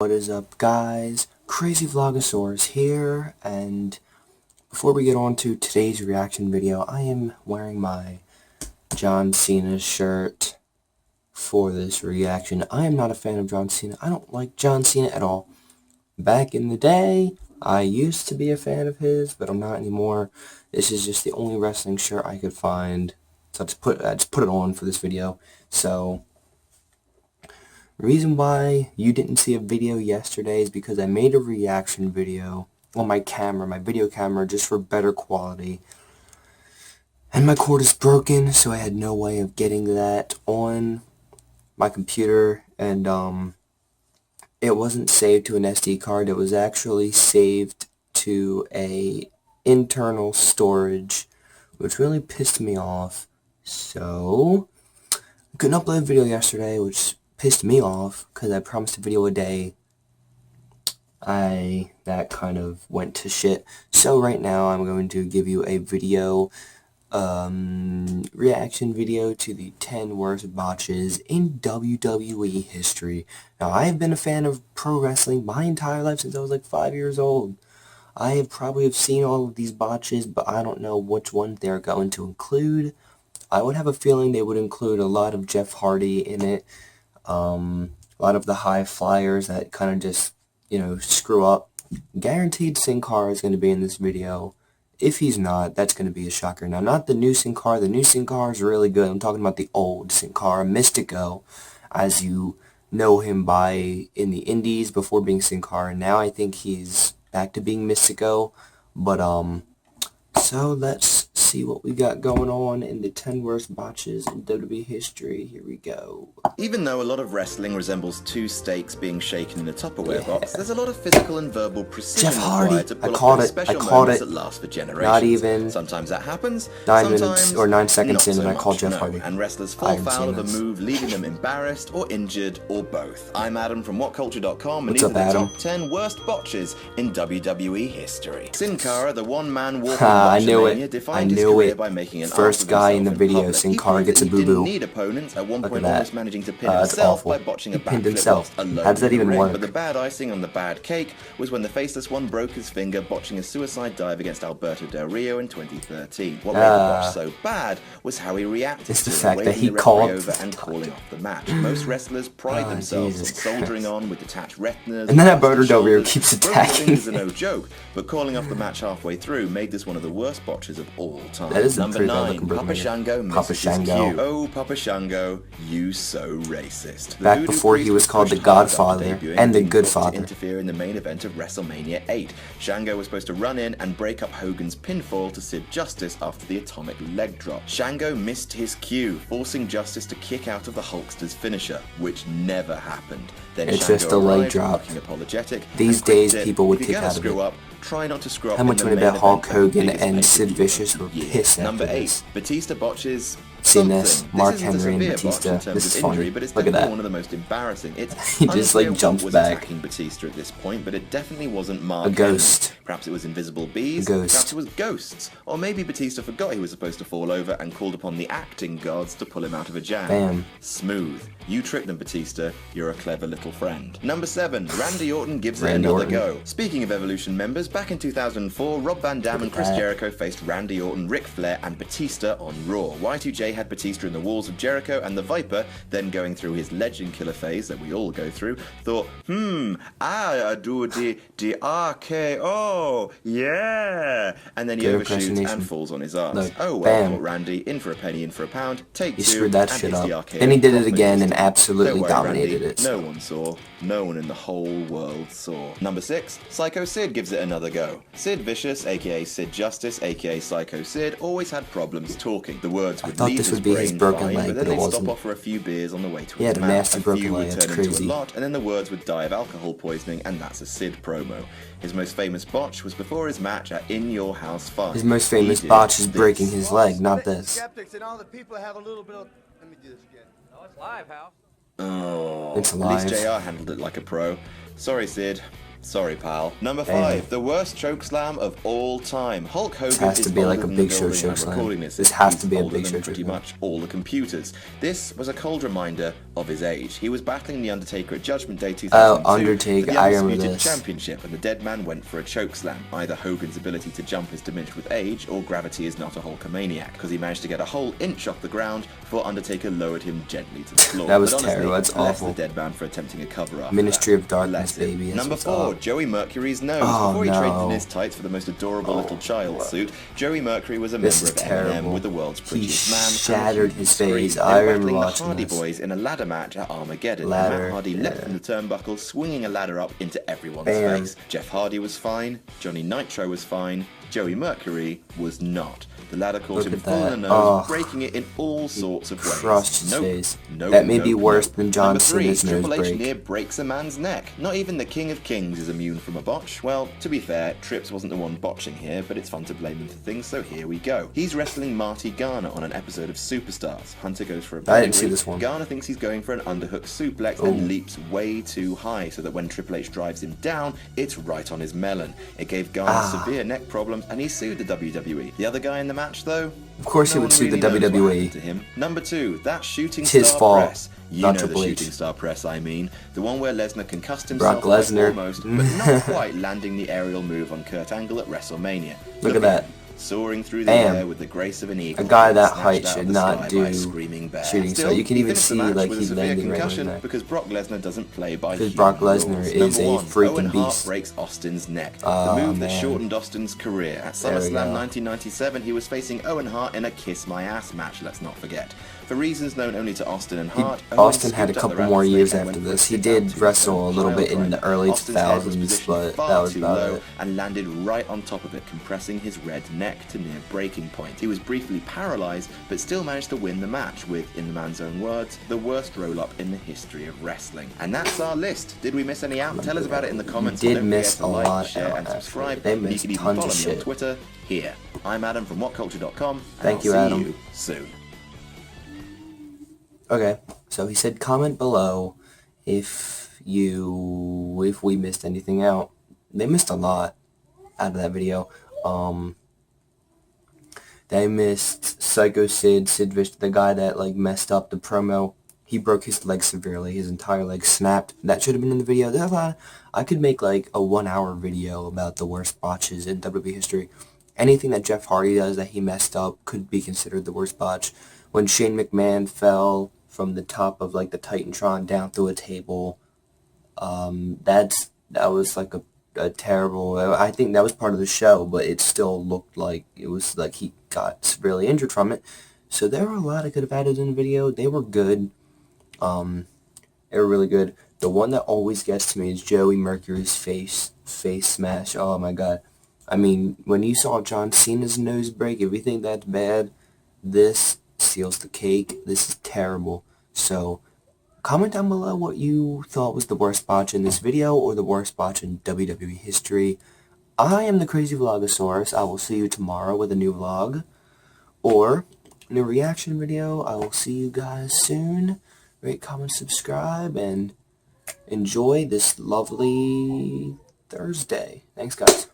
What is up, guys? Crazy Vlogosaurus here, and before we get on to today's reaction video, I am wearing my John Cena shirt for this reaction. I am not a fan of John Cena. I don't like John Cena at all. Back in the day, I used to be a fan of his, but I'm not anymore. This is just the only wrestling shirt I could find, so I just put it on for this video. So the reason why you didn't see a video yesterday is because I made a reaction video on my video camera, just for better quality. And my cord is broken, so I had no way of getting that on my computer, and it wasn't saved to an SD card. It was actually saved to a internal storage, which really pissed me off. So I couldn't upload a video yesterday, which pissed me off because I promised a video a day. That kind of went to shit. So right now I'm going to give you a video, reaction video to the 10 worst botches in WWE history. Now, I have been a fan of pro wrestling my entire life since I was like 5 years old. I have probably seen all of these botches, but I don't know which ones they're going to include. I would have a feeling they would include a lot of Jeff Hardy in it. A lot of the high flyers that kind of just, screw up. Guaranteed Sin Cara is going to be in this video. If he's not, that's going to be a shocker. Now, not the new Sin Cara. The new Sin Cara is really good. I'm talking about the old Sin Cara, Mystico, as you know him by in the indies before being Sin Cara. Now I think he's back to being Mystico. But, so let's see what we got going on in the 10 worst botches in WWE history. Here we go. Even though a lot of wrestling resembles two steaks being shaken in a Tupperware box, there's a lot of physical and verbal precision required to pull off those special moments that last for generations. Not even. Sometimes that happens. 9 minutes or 9 seconds in, and I called Jeff Hardy. And wrestlers fall foul of a move, leaving them embarrassed or injured or both. I'm Adam from WhatCulture.com, and these are the top 10 worst botches in WWE history. Sin Cara, the one-man walking Botchamania, defined his career by making an first guy in the video, Sin Cara gets a boo-boo. Need opponents at one point almost managing to pin that's himself awful. by botching a pinned backflip himself. alone. How does that even work? But the bad icing on the bad cake was when the faceless one broke his finger botching a suicide dive against Alberto Del Rio in 2013. What made the botch so bad was how he reacted it's to the fact that he waving the called referee over and calling off the match. Most wrestlers pride themselves on soldiering on with detached retinas. And then Alberto Del Rio keeps Broken attacking. fingers are no joke, but calling off the match halfway through made this one of the worst botches of all time. That is Number 9, Papa Shango misses his cue. Oh, Papa Shango, you so racist. Back before he was called the Godfather and the Good Father. To interfere in the main event of WrestleMania 8. Shango was supposed to run in and break up Hogan's pinfall to Sid Justice after the atomic leg drop. Shango missed his cue, forcing Justice to kick out of the Hulkster's finisher, which never happened. Then It's Shango just a leg arrived, drop. looking apologetic. These days, people would kick out of it. Try not to screw up. How much in would the about main Hulk event of the Hogan biggest and pay-per-view Sid Vicious of were the year. pissed Number after 8, this? Batista botches. Seen this, Something. Mark This isn't a Henry and severe botch Batista. in terms This of is injury, funny. but it's Look at definitely that. one of the most embarrassing. It's He just like unclear jumps what was back. attacking Batista at this point, but it definitely wasn't Mark A ghost. Henry. Perhaps it was invisible bees. A ghost. Perhaps it was ghosts. Or maybe Batista forgot he was supposed to fall over and called upon the acting gods to pull him out of a jam. Bam. Smooth. You tricked them, Batista. You're a clever little friend. Number 7, Randy Orton gives it Randy another Orton. go. Speaking of Evolution members, back in 2004, Rob Van Dam and Chris Jericho faced Randy Orton, Ric Flair, and Batista on Raw. Y2J had Batista in the walls of Jericho, and the Viper, then going through his legend killer phase that we all go through, thought, I do the RKO, yeah. And then he Good overshoots impersonation. and falls on his ass. Look, Oh well, bam. thought Randy, in for a penny, in for a pound, take He 2, screwed that and shit hits the up. RKO Then he did it properly again this and time. absolutely Don't worry, dominated Randy, it. No one saw. No one in the whole world saw. Number 6, Psycho Sid gives it another go. Sid Vicious, aka Sid Justice, aka Psycho Sid, always had problems talking. The words would thought leave this his would be his brain broken fine, leg, but but then it they'd stop wasn't. off for a few beers on the way to He his had a mouth. nasty A broken few leg, would that's turn into crazy. a lot, and then the words would die of alcohol poisoning, and that's a Sid promo. His most famous botch was before his match at In Your House 5. His most famous He did botch is this. breaking his leg, not this. Skeptics and all the people have a little bit of. Let me do this again. No, it's live, Hal. Oh, It's at least live. JR handled it like a pro. Sorry, Sid. Sorry, pal. Number Damn. 5, the worst chokeslam of all time. Hulk Hogan has is to be like older a than Big the Show building I'm chokeslam. recording This has in. to be a He's Big older Show than pretty chokeslam. much all the computers. This was a cold reminder of his age. He was battling The Undertaker at Judgment Day 2002 Undertaker, for the I remember Undisputed this. Championship, and the dead man went for a chokeslam. Either Hogan's ability to jump is diminished with age, or gravity is not a Hulkamaniac, because he managed to get a whole inch off the ground before Undertaker lowered him gently to the floor. That was But honestly, terrible. That's bless awful. the dead man for attempting a cover-up. Ministry of Darkness, Bless him. baby. That's Number what's 4, up. Joey Mercury's nose. Oh, Before he traded in no. his tights for the most adorable little child suit, Joey Mercury was a This member is of terrible. M&M with the world's He prettiest man. shattered his face. They I were remember battling the watching Hardy this. Boys in a ladder match at Armageddon. Ladder, Matt Hardy leapt yeah. from the turnbuckle, swinging a ladder up into everyone's Bam. face. Jeff Hardy was fine. Johnny Nitro was fine. Joey Mercury was not. The ladder caught Look him at full in the that. nose, Oh. breaking it in all sorts of ways. Crushed his Nope. face. Nope, That may be nope, worse nope. than John Number 3, Cena's nose Triple H break. near breaks a man's neck. Not even the King of Kings is immune from a botch. Well, to be fair, Trips wasn't the one botching here, but it's fun to blame him for things, so here we go. He's wrestling Marty Garner on an episode of Superstars. Hunter goes for a I didn't see belly this one. Garner thinks he's going for an underhook suplex and leaps way too high, so that when Triple H drives him down, it's right on his melon. It gave Garner severe neck problems, and he sued the WWE. The other guy in the match, though? Of course he No would one sue the really knows what WWE. happened to him. Number 2, that shooting It's his star fault, press. You not know the Triple H. shooting star press, I mean. The one where Lesnar concussed himself Brock Lesnar. almost, but not quite landing the aerial move on Kurt Angle at WrestleMania. Look at that. Soaring through the Bam. air with the grace of an eagle. A guy that snatched height out should of the not sky do by a screaming bear. shooting Still, star. You can he even finished the see match like with a he severe landed right concussion on there. because Brock Lesnar doesn't play by Because human Brock Lesnar rules. is Number a 1, freaking Owen Hart beast. breaks Austin's neck. Oh, the move that man. shortened Austin's career. At There we SummerSlam go. 1997, he was facing Owen Hart in a Kiss My Ass match, let's not forget. For reasons known only to Austin and Hart, Owen Austin had a scooped up the couple more rattlesnake years and after went for a this. He kick did out to wrestle a little bit in the early Austin's head was 2000s, positioned but far that was too about low it. and landed right on top of it, compressing his red neck to near breaking point. He was briefly paralyzed, but still managed to win the match with, in the man's own words, the worst roll-up in the history of wrestling. And that's our list. Did we miss any out? Tell us about it in the comments. did Don't forget miss to a like, lot share, out, and actually. subscribe. They And you missed can even tons follow of me shit. on Twitter here. I'm Adam from WhatCulture.com, and Thank I'll you, see Adam. you soon. Okay, so he said comment below if we missed anything out. They missed a lot out of that video. They missed Psycho Sid Vicious, the guy that like messed up the promo. He broke his leg severely. His entire leg snapped. That should have been in the video. There's a lot. I could make like a 1-hour video about the worst botches in WWE history. Anything that Jeff Hardy does that he messed up could be considered the worst botch. When Shane McMahon fell from the top of like the Titantron down through a table, that was like a terrible. I think that was part of the show, but it still looked like it was like he got severely injured from it. So there were a lot I could have added in the video. They were good. They were really good. The one that always gets to me is Joey Mercury's face smash. Oh my god. I mean, when you saw John Cena's nose break, if you think that's bad, this seals the cake. This is terrible. So, comment down below what you thought was the worst botch in this video or the worst botch in WWE history. I am the Crazy Vlogosaurus. I will see you tomorrow with a new vlog or a new reaction video. I will see you guys soon. Rate, comment, subscribe, and enjoy this lovely Thursday. Thanks, guys.